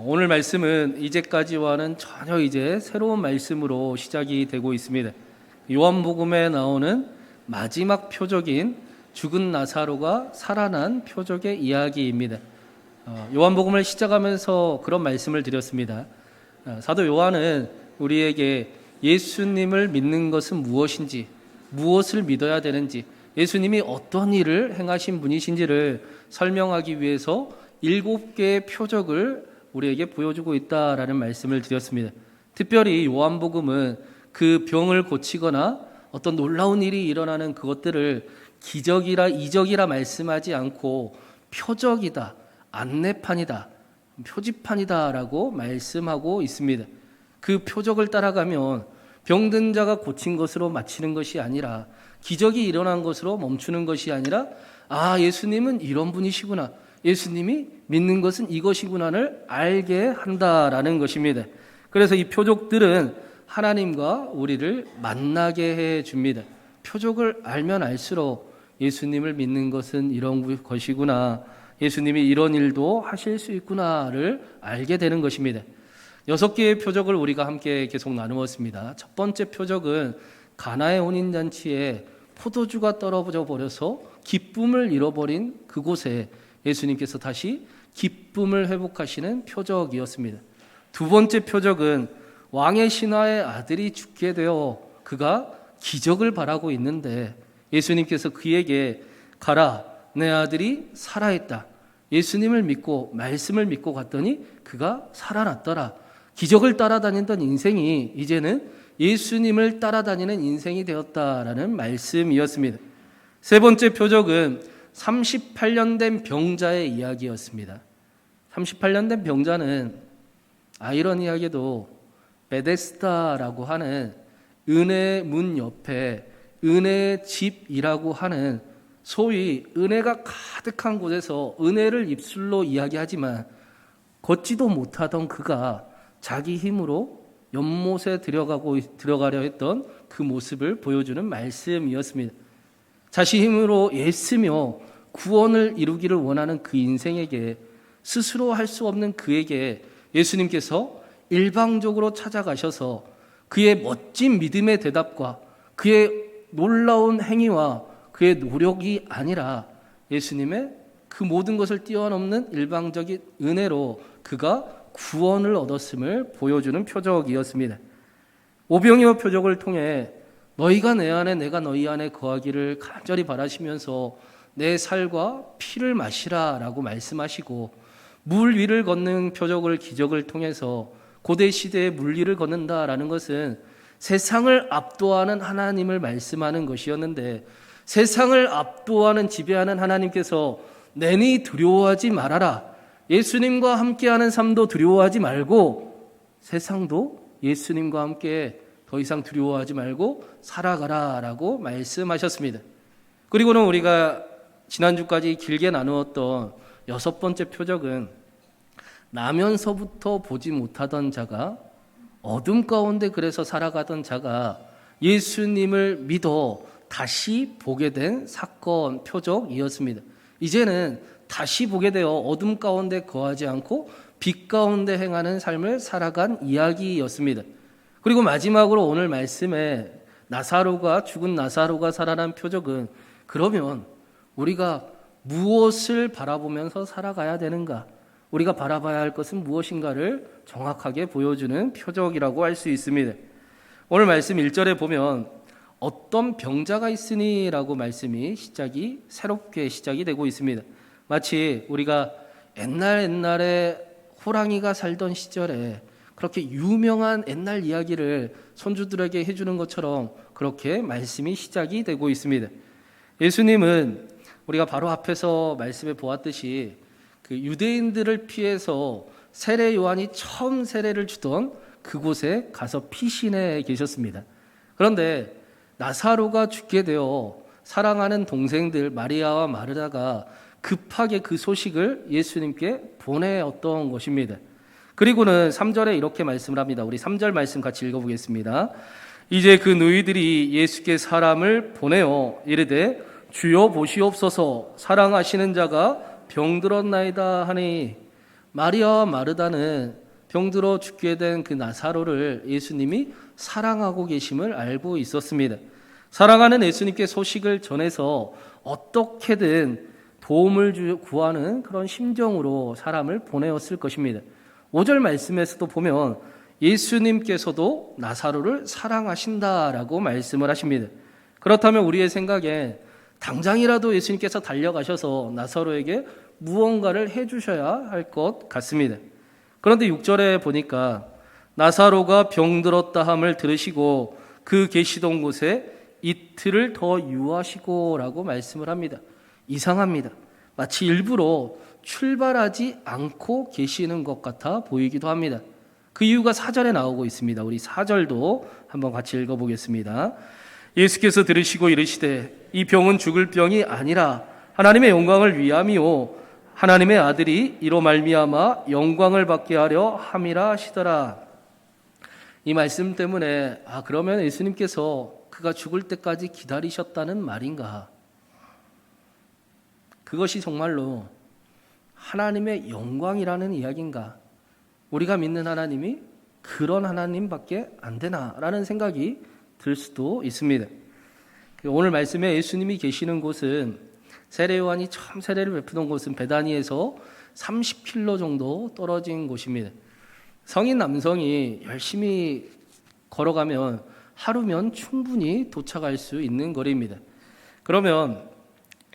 오늘 말씀은 이제까지와는 전혀 이제 새로운 말씀으로 시작이 되고 있습니다. 요한복음에 나오는 마지막 표적인 죽은 나사로가 살아난 표적의 이야기입니다. 요한복음을 시작하면서 그런 말씀을 드렸습니다. 사도 요한은 우리에게 예수님을 믿는 것은 무엇인지, 무엇을 믿어야 되는지, 예수님이 어떤 일을 행하신 분이신지를 설명하기 위해서 7개의 표적을 우리에게 보여주고 있다라는 말씀을 드렸습니다. 특별히 요한복음은 그 병을 고치거나 어떤 놀라운 일이 일어나는 그것들을 기적이라 이적이라 말씀하지 않고 표적이다, 안내판이다, 표지판이다라고 말씀하고 있습니다. 그 표적을 따라가면 병든 자가 고친 것으로 마치는 것이 아니라, 기적이 일어난 것으로 멈추는 것이 아니라, 예수님은 이런 분이시구나, 예수님이 믿는 것은 이것이구나를 알게 한다라는 것입니다. 그래서 이 표적들은 하나님과 우리를 만나게 해 줍니다. 표적을 알면 알수록 예수님을 믿는 것은 이런 것이구나, 예수님이 이런 일도 하실 수 있구나를 알게 되는 것입니다. 6개의 표적을 우리가 함께 계속 나누었습니다. 첫 번째 표적은 가나의 혼인잔치에 포도주가 떨어져 버려서 기쁨을 잃어버린 그곳에 예수님께서 다시 기쁨을 회복하시는 표적이었습니다. 두 번째 표적은 왕의 신하의 아들이 죽게 되어 그가 기적을 바라고 있는데 예수님께서 그에게 가라, 내 아들이 살아있다. 예수님을 믿고 말씀을 믿고 갔더니 그가 살아났더라. 기적을 따라다니던 인생이 이제는 예수님을 따라다니는 인생이 되었다라는 말씀이었습니다. 세 번째 표적은 38년 된 병자의 이야기였습니다. 38년 된 병자는 아이러니하게도 베데스다라고 하는 은혜의 문 옆에 은혜의 집이라고 하는 소위 은혜가 가득한 곳에서 은혜를 입술로 이야기하지만 걷지도 못하던 그가 자기 힘으로 연못에 들어가려 했던 그 모습을 보여주는 말씀이었습니다. 자신 힘으로 애쓰며 구원을 이루기를 원하는 그 인생에게, 스스로 할 수 없는 그에게 예수님께서 일방적으로 찾아가셔서 그의 멋진 믿음의 대답과 그의 놀라운 행위와 그의 노력이 아니라 예수님의 그 모든 것을 뛰어넘는 일방적인 은혜로 그가 구원을 얻었음을 보여주는 표적이었습니다. 오병이어 표적을 통해 너희가 내 안에 내가 너희 안에 거하기를 간절히 바라시면서 내 살과 피를 마시라 라고 말씀하시고, 물 위를 걷는 표적을 기적을 통해서 고대 시대의 물 위를 걷는다라는 것은 세상을 압도하는 하나님을 말씀하는 것이었는데, 세상을 압도하는 지배하는 하나님께서 내니 두려워하지 말아라, 예수님과 함께하는 삶도 두려워하지 말고 세상도 예수님과 함께 더 이상 두려워하지 말고 살아가라 라고 말씀하셨습니다. 그리고는 우리가 지난주까지 길게 나누었던 6번째 표적은 나면서부터 보지 못하던 자가, 어둠 가운데 그래서 살아가던 자가 예수님을 믿어 다시 보게 된 사건, 표적이었습니다. 이제는 다시 보게 되어 어둠 가운데 거하지 않고 빛 가운데 행하는 삶을 살아간 이야기였습니다. 그리고 마지막으로 오늘 말씀에 죽은 나사로가 살아난 표적은, 그러면 우리가 무엇을 바라보면서 살아가야 되는가, 우리가 바라봐야 할 것은 무엇인가를 정확하게 보여주는 표적이라고 할 수 있습니다. 오늘 말씀 1절에 보면 어떤 병자가 있으니 라고 말씀이 새롭게 시작이 되고 있습니다. 마치 우리가 옛날에 호랑이가 살던 시절에 그렇게 유명한 옛날 이야기를 손주들에게 해주는 것처럼 그렇게 말씀이 시작이 되고 있습니다. 예수님은 우리가 바로 앞에서 말씀해 보았듯이 그 유대인들을 피해서 세례 요한이 처음 세례를 주던 그곳에 가서 피신해 계셨습니다. 그런데 나사로가 죽게 되어 사랑하는 동생들 마리아와 마르다가 급하게 그 소식을 예수님께 보내었던 것입니다. 그리고는 3절에 이렇게 말씀을 합니다. 우리 3절 말씀 같이 읽어보겠습니다. 이제 그 너희들이 예수께 사람을 보내어 이르되 주여 보시옵소서, 사랑하시는 자가 병들었나이다 하니 마리아와 마르다는 병들어 죽게 된 그 나사로를 예수님이 사랑하고 계심을 알고 있었습니다. 사랑하는 예수님께 소식을 전해서 어떻게든 도움을 구하는 그런 심정으로 사람을 보내었을 것입니다. 5절 말씀에서도 보면 예수님께서도 나사로를 사랑하신다라고 말씀을 하십니다. 그렇다면 우리의 생각에 당장이라도 예수님께서 달려가셔서 나사로에게 무언가를 해주셔야 할 것 같습니다. 그런데 6절에 보니까 나사로가 병들었다 함을 들으시고 그 계시던 곳에 이틀을 더 유하시고 라고 말씀을 합니다. 이상합니다. 마치 일부러 출발하지 않고 계시는 것 같아 보이기도 합니다. 그 이유가 4절에 나오고 있습니다. 우리 4절도 한번 같이 읽어보겠습니다. 예수께서 들으시고 이르시되 이 병은 죽을 병이 아니라 하나님의 영광을 위함이요 하나님의 아들이 이로 말미암아 영광을 받게 하려 함이라 하시더라. 이 말씀 때문에 그러면 예수님께서 그가 죽을 때까지 기다리셨다는 말인가? 그것이 정말로 하나님의 영광이라는 이야기인가? 우리가 믿는 하나님이 그런 하나님밖에 안 되나라는 생각이 들 수도 있습니다. 오늘 말씀에 예수님이 계시는 곳은 세례 요한이 처음 세례를 베푸던 곳은 베다니에서 30km 정도 떨어진 곳입니다. 성인 남성이 열심히 걸어가면 하루면 충분히 도착할 수 있는 거리입니다. 그러면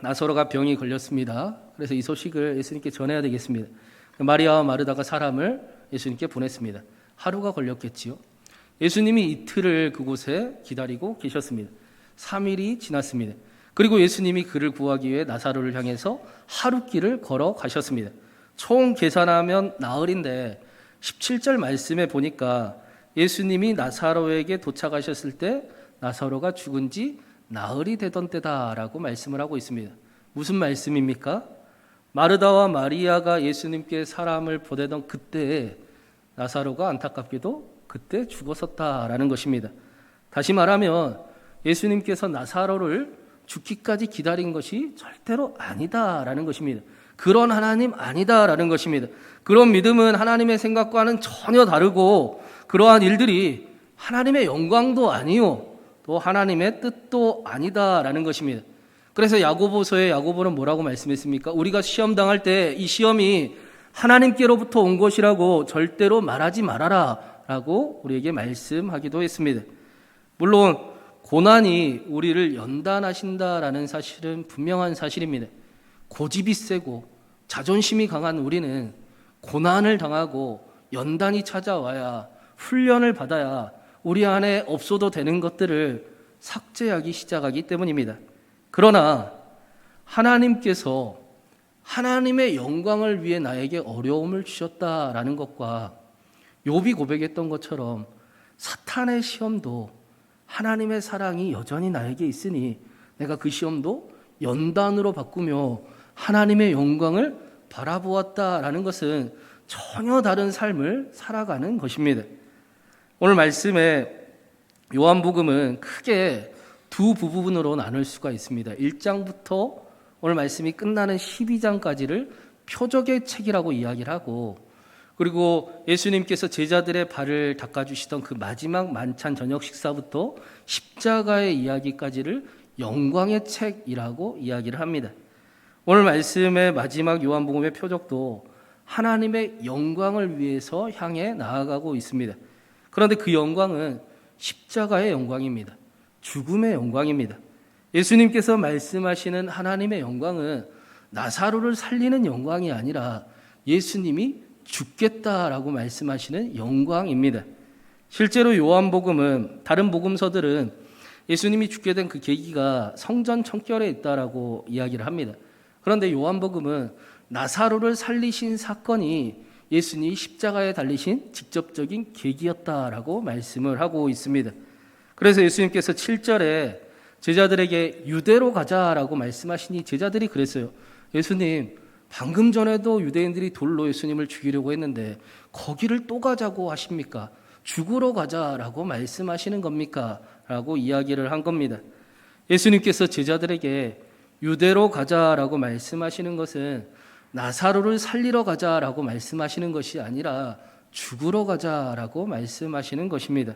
나사로가 병이 걸렸습니다. 그래서 이 소식을 예수님께 전해야 되겠습니다. 마리아와 마르다가 사람을 예수님께 보냈습니다. 하루가 걸렸겠지요. 예수님이 이틀을 그곳에 기다리고 계셨습니다. 3일이 지났습니다. 그리고 예수님이 그를 구하기 위해 나사로를 향해서 하루길을 걸어 가셨습니다. 총 계산하면 나흘인데 17절 말씀에 보니까 예수님이 나사로에게 도착하셨을 때 나사로가 죽은 지 나흘이 되던 때다라고 말씀을 하고 있습니다. 무슨 말씀입니까? 마르다와 마리아가 예수님께 사람을 보내던 그때에 나사로가 안타깝게도 그때 죽었었다라는 것입니다. 다시 말하면 예수님께서 나사로를 죽기까지 기다린 것이 절대로 아니다라는 것입니다. 그런 하나님 아니다라는 것입니다. 그런 믿음은 하나님의 생각과는 전혀 다르고 그러한 일들이 하나님의 영광도 아니요 또 하나님의 뜻도 아니다라는 것입니다. 그래서 야고보서에 야고보는 뭐라고 말씀했습니까? 우리가 시험 당할 때 이 시험이 하나님께로부터 온 것이라고 절대로 말하지 말아라 라고 우리에게 말씀하기도 했습니다. 물론 고난이 우리를 연단하신다라는 사실은 분명한 사실입니다. 고집이 세고 자존심이 강한 우리는 고난을 당하고 연단이 찾아와야 훈련을 받아야 우리 안에 없어도 되는 것들을 삭제하기 시작하기 때문입니다. 그러나 하나님께서 하나님의 영광을 위해 나에게 어려움을 주셨다라는 것과 욥이 고백했던 것처럼 사탄의 시험도 하나님의 사랑이 여전히 나에게 있으니 내가 그 시험도 연단으로 바꾸며 하나님의 영광을 바라보았다라는 것은 전혀 다른 삶을 살아가는 것입니다. 오늘 말씀에 요한복음은 크게 두 부분으로 나눌 수가 있습니다. 1장부터 오늘 말씀이 끝나는 12장까지를 표적의 책이라고 이야기를 하고 그리고 예수님께서 제자들의 발을 닦아주시던 그 마지막 만찬 저녁 식사부터 십자가의 이야기까지를 영광의 책이라고 이야기를 합니다. 오늘 말씀의 마지막 요한복음의 표적도 하나님의 영광을 위해서 향해 나아가고 있습니다. 그런데 그 영광은 십자가의 영광입니다. 죽음의 영광입니다. 예수님께서 말씀하시는 하나님의 영광은 나사로를 살리는 영광이 아니라 예수님이 죽겠다라고 말씀하시는 영광입니다. 실제로 요한복음은 다른 복음서들은 예수님이 죽게 된 그 계기가 성전 청결에 있다라고 이야기를 합니다. 그런데 요한복음은 나사로를 살리신 사건이 예수님이 십자가에 달리신 직접적인 계기였다라고 말씀을 하고 있습니다. 그래서 예수님께서 7절에 제자들에게 유대로 가자라고 말씀하시니 제자들이 그랬어요. 예수님, 방금 전에도 유대인들이 돌로 예수님을 죽이려고 했는데 거기를 또 가자고 하십니까? 죽으러 가자라고 말씀하시는 겁니까? 라고 이야기를 한 겁니다. 예수님께서 제자들에게 유대로 가자라고 말씀하시는 것은 나사로를 살리러 가자라고 말씀하시는 것이 아니라 죽으러 가자라고 말씀하시는 것입니다.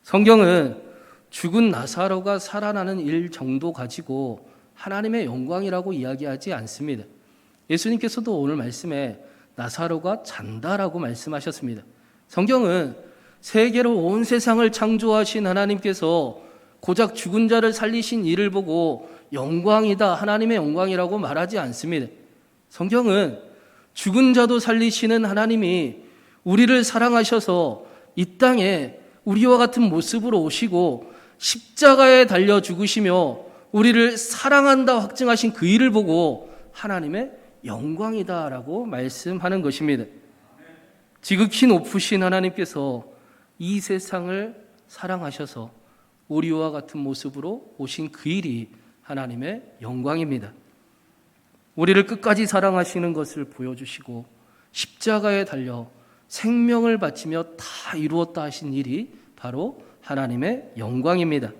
성경은 죽은 나사로가 살아나는 일 정도 가지고 하나님의 영광이라고 이야기하지 않습니다. 예수님께서도 오늘 말씀에 나사로가 잔다라고 말씀하셨습니다. 성경은 세계로 온 세상을 창조하신 하나님께서 고작 죽은 자를 살리신 일을 보고 영광이다, 하나님의 영광이라고 말하지 않습니다. 성경은 죽은 자도 살리시는 하나님이 우리를 사랑하셔서 이 땅에 우리와 같은 모습으로 오시고 십자가에 달려 죽으시며 우리를 사랑한다 확증하신 그 일을 보고 하나님의 영광이다라고 말씀하는 것입니다. 지극히 높으신 하나님께서 이 세상을 사랑하셔서 우리와 같은 모습으로 오신 그 일이 하나님의 영광입니다. 우리를 끝까지 사랑하시는 것을 보여주시고 십자가에 달려 생명을 바치며 다 이루었다 하신 일이 바로 하나님의 영광입니다.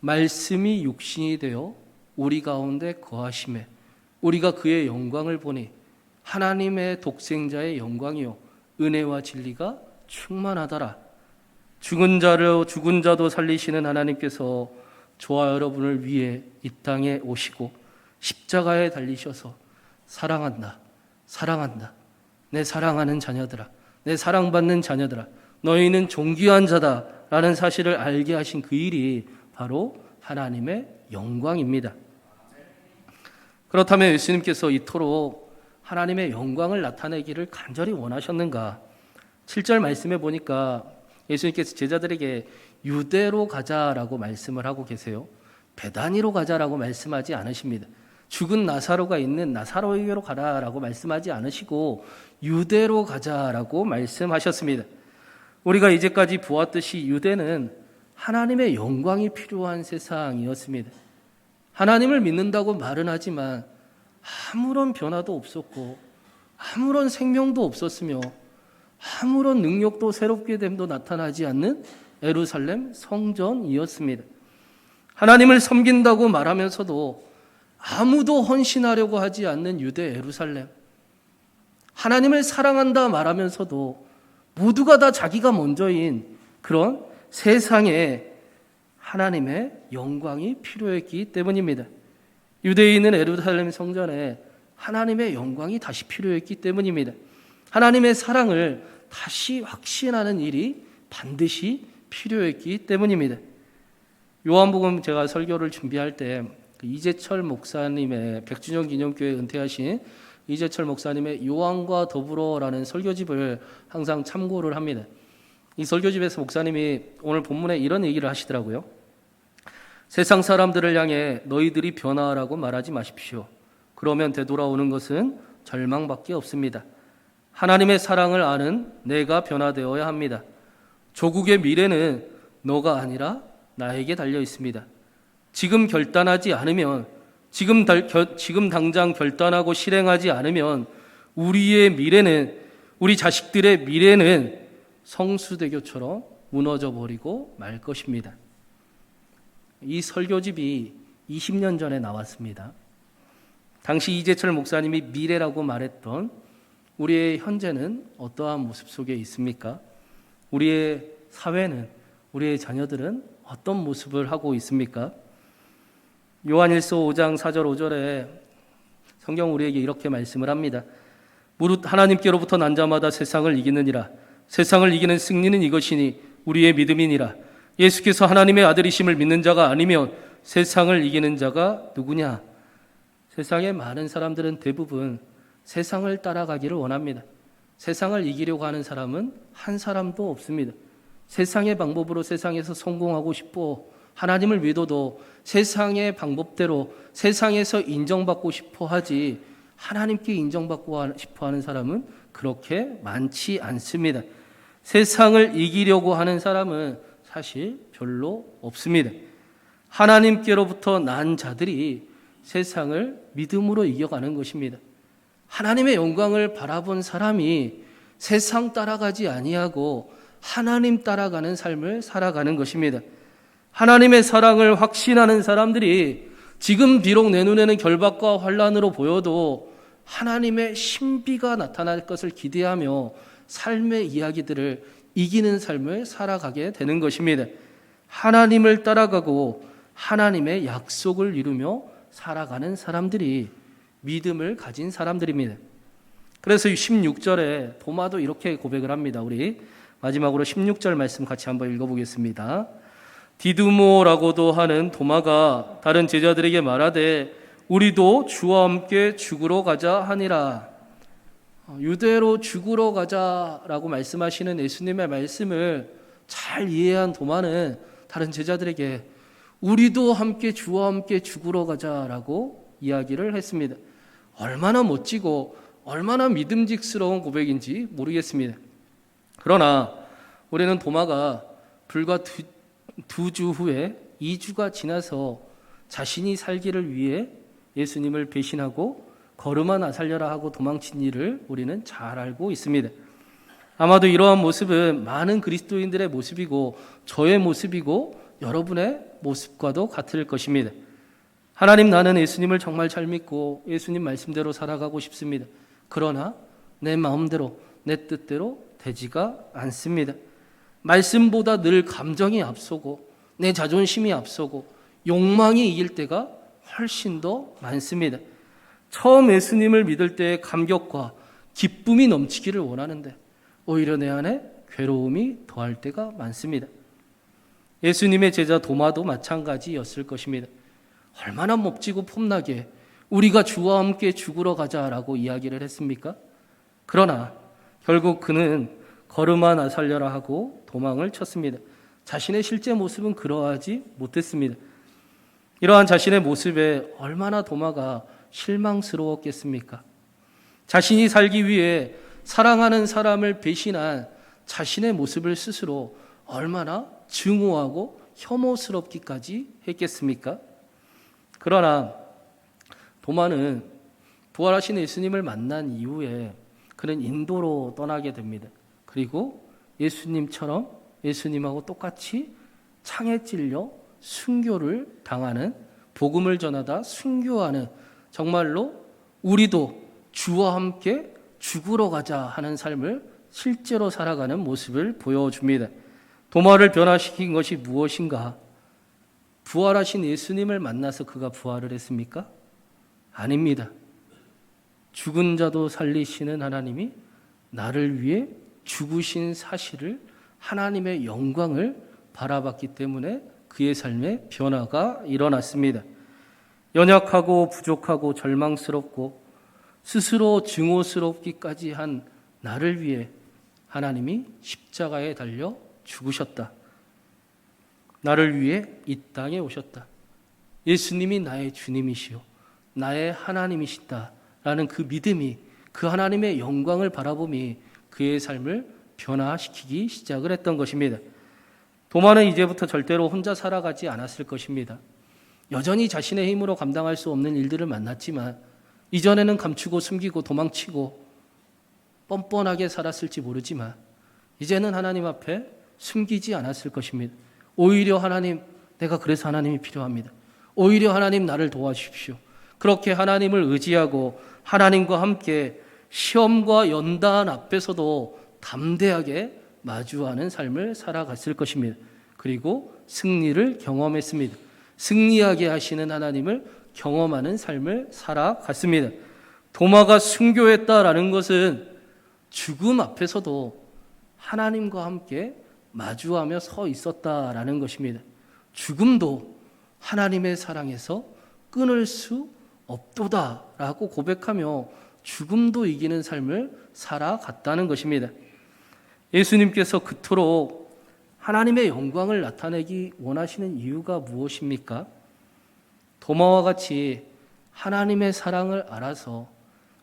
말씀이 육신이 되어 우리 가운데 거하심에 우리가 그의 영광을 보니 하나님의 독생자의 영광이요 은혜와 진리가 충만하더라. 죽은 자도 살리시는 하나님께서 저와 여러분을 위해 이 땅에 오시고 십자가에 달리셔서 사랑한다, 사랑한다. 내 사랑하는 자녀들아, 내 사랑받는 자녀들아, 너희는 존귀한 자다라는 사실을 알게 하신 그 일이 바로 하나님의 영광입니다. 그렇다면 예수님께서 이토록 하나님의 영광을 나타내기를 간절히 원하셨는가? 7절 말씀에 보니까 예수님께서 제자들에게 유대로 가자라고 말씀을 하고 계세요. 베다니로 가자라고 말씀하지 않으십니다. 죽은 나사로가 있는 나사로에게로 가라라고 말씀하지 않으시고 유대로 가자라고 말씀하셨습니다. 우리가 이제까지 보았듯이 유대는 하나님의 영광이 필요한 세상이었습니다. 하나님을 믿는다고 말은 하지만 아무런 변화도 없었고 아무런 생명도 없었으며 아무런 능력도 새롭게 됨도 나타나지 않는 예루살렘 성전이었습니다. 하나님을 섬긴다고 말하면서도 아무도 헌신하려고 하지 않는 유대 예루살렘, 하나님을 사랑한다 말하면서도 모두가 다 자기가 먼저인 그런 세상에 하나님의 영광이 필요했기 때문입니다. 유대에 있는 예루살렘 성전에 하나님의 영광이 다시 필요했기 때문입니다. 하나님의 사랑을 다시 확신하는 일이 반드시 필요했기 때문입니다. 요한복음 제가 설교를 준비할 때 이재철 목사님의 100주년 기념교회 은퇴하신 이재철 목사님의 요한과 더불어라는 설교집을 항상 참고를 합니다. 이 설교집에서 목사님이 오늘 본문에 이런 얘기를 하시더라고요. 세상 사람들을 향해 너희들이 변화하라고 말하지 마십시오. 그러면 되돌아오는 것은 절망밖에 없습니다. 하나님의 사랑을 아는 내가 변화되어야 합니다. 조국의 미래는 너가 아니라 나에게 달려 있습니다. 지금 결단하지 않으면, 지금 당장 결단하고 실행하지 않으면 우리의 미래는, 우리 자식들의 미래는 성수대교처럼 무너져 버리고 말 것입니다. 이 설교집이 20년 전에 나왔습니다. 당시 이재철 목사님이 미래라고 말했던 우리의 현재는 어떠한 모습 속에 있습니까? 우리의 사회는, 우리의 자녀들은 어떤 모습을 하고 있습니까? 요한일서 5장 4절 5절에 성경 우리에게 이렇게 말씀을 합니다. 무릇 하나님께로부터 난 자마다 세상을 이기느니라. 세상을 이기는 승리는 이것이니 우리의 믿음이니라. 예수께서 하나님의 아들이심을 믿는 자가 아니면 세상을 이기는 자가 누구냐? 세상의 많은 사람들은 대부분 세상을 따라가기를 원합니다. 세상을 이기려고 하는 사람은 한 사람도 없습니다. 세상의 방법으로 세상에서 성공하고 싶어 하나님을 믿어도 세상의 방법대로 세상에서 인정받고 싶어 하지 하나님께 인정받고 싶어 하는 사람은 그렇게 많지 않습니다. 세상을 이기려고 하는 사람은 사실 별로 없습니다. 하나님께로부터 난 자들이 세상을 믿음으로 이겨가는 것입니다. 하나님의 영광을 바라본 사람이 세상 따라가지 아니하고 하나님 따라가는 삶을 살아가는 것입니다. 하나님의 사랑을 확신하는 사람들이 지금 비록 내 눈에는 결박과 환난으로 보여도 하나님의 신비가 나타날 것을 기대하며 삶의 이야기들을 이기는 삶을 살아가게 되는 것입니다. 하나님을 따라가고 하나님의 약속을 이루며 살아가는 사람들이 믿음을 가진 사람들입니다. 그래서 16절에 도마도 이렇게 고백을 합니다. 우리 마지막으로 16절 말씀 같이 한번 읽어보겠습니다. 디두모라고도 하는 도마가 다른 제자들에게 말하되 우리도 주와 함께 죽으러 가자 하니라. 유대로 죽으러 가자라고 말씀하시는 예수님의 말씀을 잘 이해한 도마는 다른 제자들에게 우리도 함께 주와 함께 죽으러 가자라고 이야기를 했습니다. 얼마나 멋지고 얼마나 믿음직스러운 고백인지 모르겠습니다. 그러나 우리는 도마가 불과 두 주 후에 2주가 지나서 자신이 살기를 위해 예수님을 배신하고 걸음아 나 살려라 하고 도망친 일을 우리는 잘 알고 있습니다. 아마도 이러한 모습은 많은 그리스도인들의 모습이고 저의 모습이고 여러분의 모습과도 같을 것입니다. 하나님, 나는 예수님을 정말 잘 믿고 예수님 말씀대로 살아가고 싶습니다. 그러나 내 마음대로 내 뜻대로 되지가 않습니다. 말씀보다 늘 감정이 앞서고 내 자존심이 앞서고 욕망이 이길 때가 훨씬 더 많습니다. 처음 예수님을 믿을 때의 감격과 기쁨이 넘치기를 원하는데 오히려 내 안에 괴로움이 더할 때가 많습니다. 예수님의 제자 도마도 마찬가지였을 것입니다. 얼마나 멋지고 폼나게 우리가 주와 함께 죽으러 가자라고 이야기를 했습니까? 그러나 결국 그는 걸음아 나 살려라 하고 도망을 쳤습니다. 자신의 실제 모습은 그러하지 못했습니다. 이러한 자신의 모습에 얼마나 도마가 실망스러웠겠습니까? 자신이 살기 위해 사랑하는 사람을 배신한 자신의 모습을 스스로 얼마나 증오하고 혐오스럽기까지 했겠습니까? 그러나 도마는 부활하신 예수님을 만난 이후에 그는 인도로 떠나게 됩니다. 그리고 예수님처럼 예수님하고 똑같이 창에 찔려 순교를 당하는, 복음을 전하다 순교하는, 정말로 우리도 주와 함께 죽으러 가자 하는 삶을 실제로 살아가는 모습을 보여줍니다. 도마를 변화시킨 것이 무엇인가? 부활하신 예수님을 만나서 그가 부활을 했습니까? 아닙니다. 죽은 자도 살리시는 하나님이 나를 위해 죽으신 사실을, 하나님의 영광을 바라봤기 때문에 그의 삶에 변화가 일어났습니다. 연약하고 부족하고 절망스럽고 스스로 증오스럽기까지 한 나를 위해 하나님이 십자가에 달려 죽으셨다. 나를 위해 이 땅에 오셨다. 예수님이 나의 주님이시요 나의 하나님이시다라는 그 믿음이, 그 하나님의 영광을 바라봄이 그의 삶을 변화시키기 시작을 했던 것입니다. 도마는 이제부터 절대로 혼자 살아가지 않았을 것입니다. 여전히 자신의 힘으로 감당할 수 없는 일들을 만났지만 이전에는 감추고 숨기고 도망치고 뻔뻔하게 살았을지 모르지만 이제는 하나님 앞에 숨기지 않았을 것입니다. 오히려 하나님, 내가 그래서 하나님이 필요합니다. 오히려 하나님 나를 도와주십시오. 그렇게 하나님을 의지하고 하나님과 함께 시험과 연단 앞에서도 담대하게 마주하는 삶을 살아갔을 것입니다. 그리고 승리를 경험했습니다. 승리하게 하시는 하나님을 경험하는 삶을 살아갔습니다. 도마가 순교했다라는 것은 죽음 앞에서도 하나님과 함께 마주하며 서 있었다라는 것입니다. 죽음도 하나님의 사랑에서 끊을 수 없도다라고 고백하며 죽음도 이기는 삶을 살아갔다는 것입니다. 예수님께서 그토록 하나님의 영광을 나타내기 원하시는 이유가 무엇입니까? 도마와 같이 하나님의 사랑을 알아서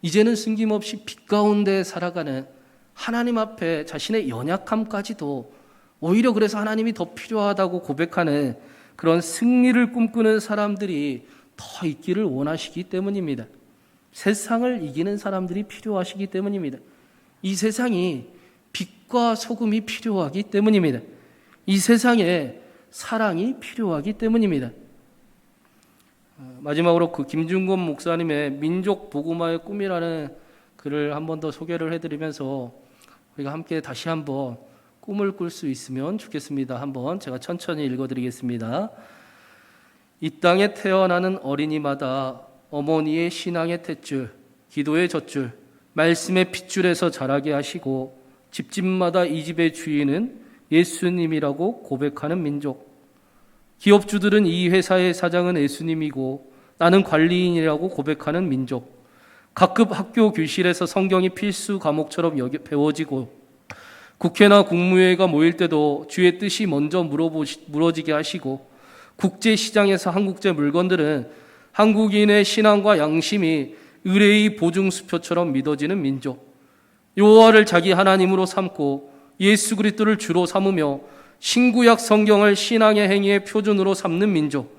이제는 숨김없이 빛 가운데 살아가는, 하나님 앞에 자신의 연약함까지도 오히려 그래서 하나님이 더 필요하다고 고백하는 그런 승리를 꿈꾸는 사람들이 더 있기를 원하시기 때문입니다. 세상을 이기는 사람들이 필요하시기 때문입니다. 이 세상이 빛과 소금이 필요하기 때문입니다. 이 세상에 사랑이 필요하기 때문입니다. 마지막으로 그 김준곤 목사님의 민족 복음화의 꿈이라는 글을 한 번 더 소개를 해드리면서 우리가 함께 다시 한번 꿈을 꿀 수 있으면 좋겠습니다. 한번 제가 천천히 읽어드리겠습니다. 이 땅에 태어나는 어린이마다 어머니의 신앙의 탯줄, 기도의 젖줄, 말씀의 핏줄에서 자라게 하시고 집집마다 이 집의 주인은 예수님이라고 고백하는 민족. 기업주들은 이 회사의 사장은 예수님이고 나는 관리인이라고 고백하는 민족. 각급 학교 교실에서 성경이 필수 과목처럼 배워지고 국회나 국무회의가 모일 때도 주의 뜻이 먼저 물어지게 하시고 국제시장에서 한국제 물건들은 한국인의 신앙과 양심이 의뢰의 보증수표처럼 믿어지는 민족. 여호와를 자기 하나님으로 삼고 예수 그리스도를 주로 삼으며 신구약 성경을 신앙의 행위의 표준으로 삼는 민족.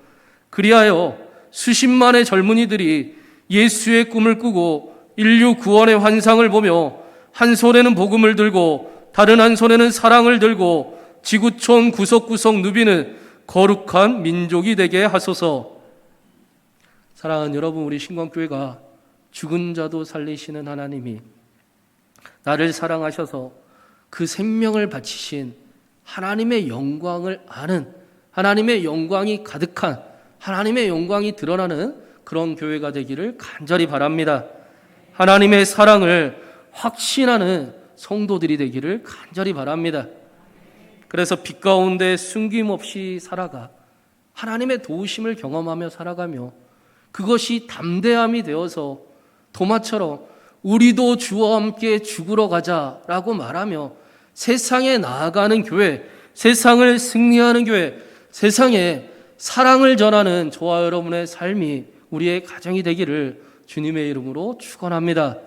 그리하여 수십만의 젊은이들이 예수의 꿈을 꾸고 인류 구원의 환상을 보며 한 손에는 복음을 들고 다른 한 손에는 사랑을 들고 지구촌 구석구석 누비는 거룩한 민족이 되게 하소서. 사랑하는 여러분, 우리 신광교회가 죽은 자도 살리시는 하나님이 나를 사랑하셔서 그 생명을 바치신 하나님의 영광을 아는, 하나님의 영광이 가득한, 하나님의 영광이 드러나는 그런 교회가 되기를 간절히 바랍니다. 하나님의 사랑을 확신하는 성도들이 되기를 간절히 바랍니다. 그래서 빛 가운데 숨김없이 살아가 하나님의 도우심을 경험하며 살아가며 그것이 담대함이 되어서 도마처럼 우리도 주와 함께 죽으러 가자라고 말하며 세상에 나아가는 교회, 세상을 승리하는 교회, 세상에 사랑을 전하는 저와 여러분의 삶이 우리의 가정이 되기를 주님의 이름으로 축원합니다.